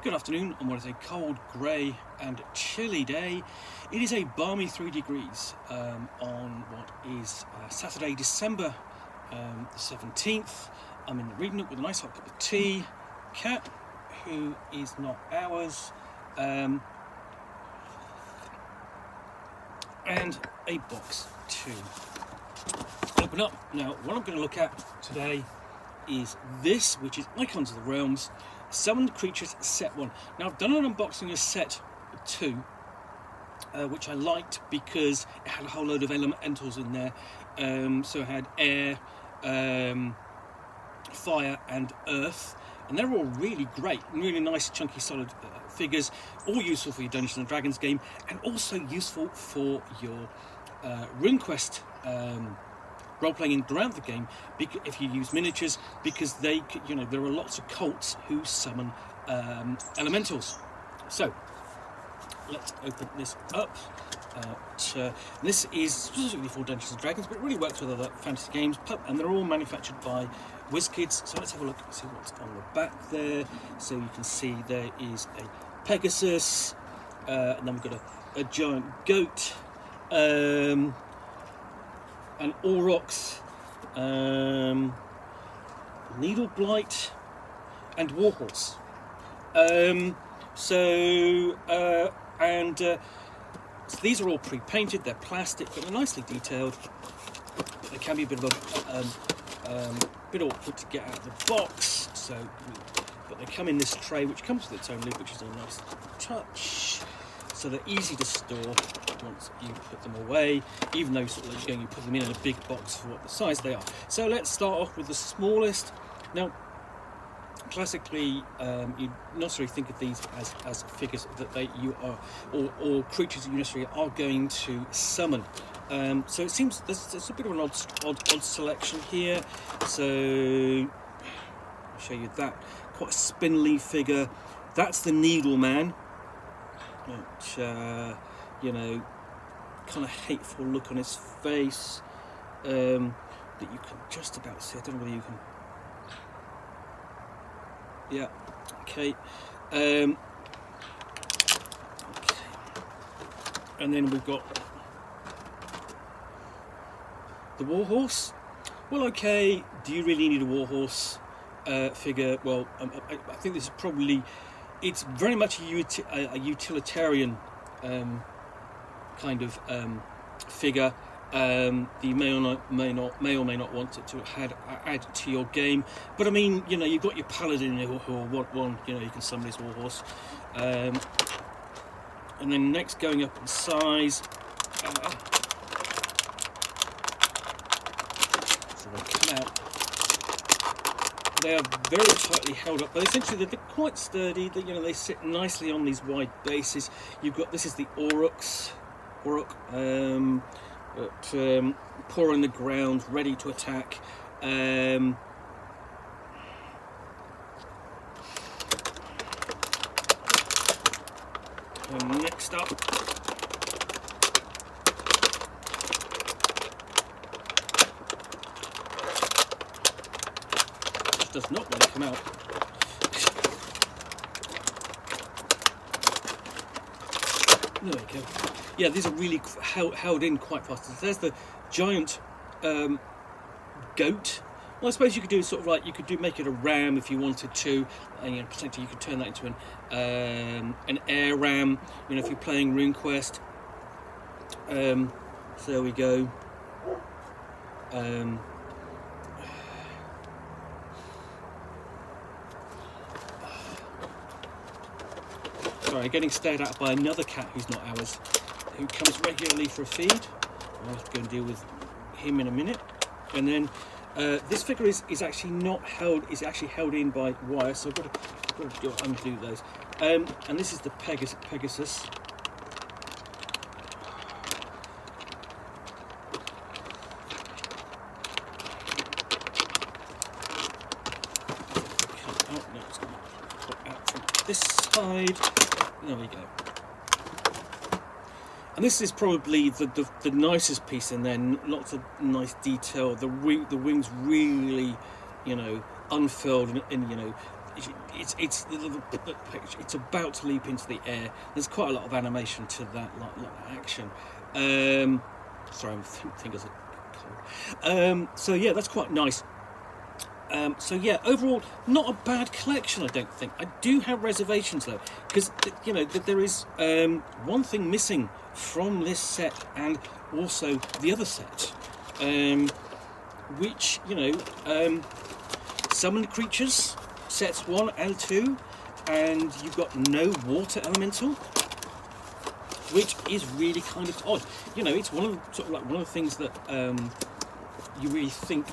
Good afternoon on what is a cold, grey and chilly day. It is a balmy 3 degrees on what is Saturday, December the 17th. I'm in the reading nook with a nice hot cup of tea, cat who is not ours, and a box to open up. Now what I'm going to look at today is this, which is Icons of the Realms, Summoned Creatures Set 1. Now I've done an unboxing of Set 2, which I liked because it had a whole load of elementals in there. So it had air, fire and earth, and they're all really great, really nice chunky solid figures, all useful for your Dungeons and Dragons game, and also useful for your RuneQuest role-playing throughout the game, if you use miniatures, because they, there are lots of cults who summon elementals. So let's open this up. This is specifically for Dungeons and Dragons, but it really works with other fantasy games, and they're all manufactured by Wizk. So let's have a look and see what's on the back there. So you can see there is a Pegasus, and then we've got a giant goat, an Aurochs, Needle Blight, and Warhorse. So these are all pre-painted. They're plastic, but they're nicely detailed. But they can be a bit of bit awkward to get out of the box. But they come in this tray, which comes with its own lid, which is a nice touch. So they're easy to store once you put them away, even though you put them in a big box for what the size they are. So let's start off with the smallest. Now, classically, you necessarily think of these as figures that you are, or creatures that you necessarily are going to summon. So it seems there's a bit of an odd selection here. So I'll show you that. Quite a spindly figure. That's the Needle Man. Which, kind of hateful look on his face that you can just about see. I don't know whether you can. Yeah. Okay. Okay. And then we've got the Warhorse. Well, okay. Do you really need a Warhorse figure? Well, I think this is probably. It's very much a utilitarian kind of figure. You may or may not want it to add to your game, but I mean, you've got your paladin who want one. You can summon his Warhorse, and then next, going up in size. So they come out. They are very tightly held up, but essentially they're quite sturdy. They sit nicely on these wide bases. This is the Auroch, paw on the ground, ready to attack. And next up, does not want to come out. There we go. Yeah, these are really held in quite fast. So there's the giant goat. Well, I suppose you could do make it a ram if you wanted to, and potentially you could turn that into an air ram. If you're playing RuneQuest. So there we go. Sorry, getting stared at by another cat who's not ours, who comes regularly for a feed. I'll have to go and deal with him in a minute. And then this figure is actually not held; is actually held in by wire. So I've got to undo those. And this is the Pegasus. This side, there we go. And this is probably the nicest piece in there. Lots of nice detail. The wings really, unfurled, and it's about to leap into the air. There's quite a lot of animation to that, lot of action. Sorry, my fingers are cold. So yeah, that's quite nice. So yeah, overall, not a bad collection, I don't think. I do have reservations though, because there is one thing missing from this set and also the other set, which summoned creatures, sets 1 and 2, and you've got no water elemental, which is really kind of odd. It's one of the things that you really think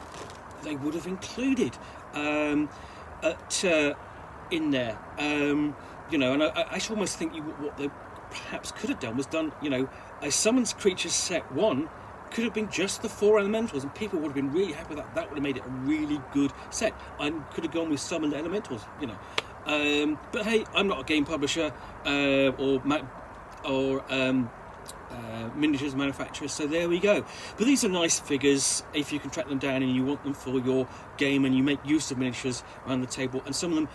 they would have included in there. And I should almost think what they perhaps could have done was a summons creatures set 1 could have been just the 4 elementals, and people would have been really happy with that. That would have made it a really good set. I could have gone with summoned elementals, but hey, I'm not a game publisher or miniatures manufacturers, so there we go. But these are nice figures if you can track them down and you want them for your game and you make use of miniatures around the table, and some of them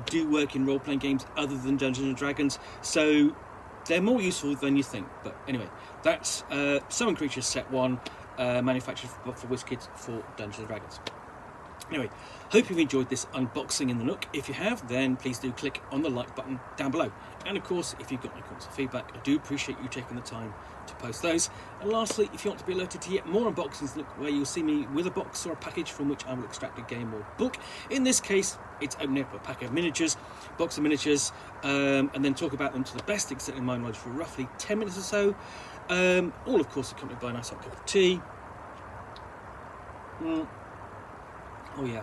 do work in role-playing games other than Dungeons and Dragons, so they're more useful than you think. But anyway, that's Summon Creatures Set 1, manufactured for Wizk Kids for Dungeons and Dragons. Anyway, hope you've enjoyed this unboxing in the Nook. If you have, then please do click on the like button down below. And of course, if you've got any comments or feedback, I do appreciate you taking the time to post those. And lastly, if you want to be alerted to yet more unboxings where you'll see me with a box or a package from which I will extract a game or book, in this case, it's opening up a pack of miniatures, box of miniatures, and then talk about them to the best extent in my knowledge for roughly 10 minutes or so. All, of course, accompanied by a nice hot cup of tea. Oh yeah.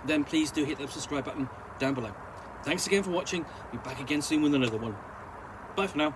Then please do hit that subscribe button down below. Thanks again for watching. Be back again soon with another one. Bye for now.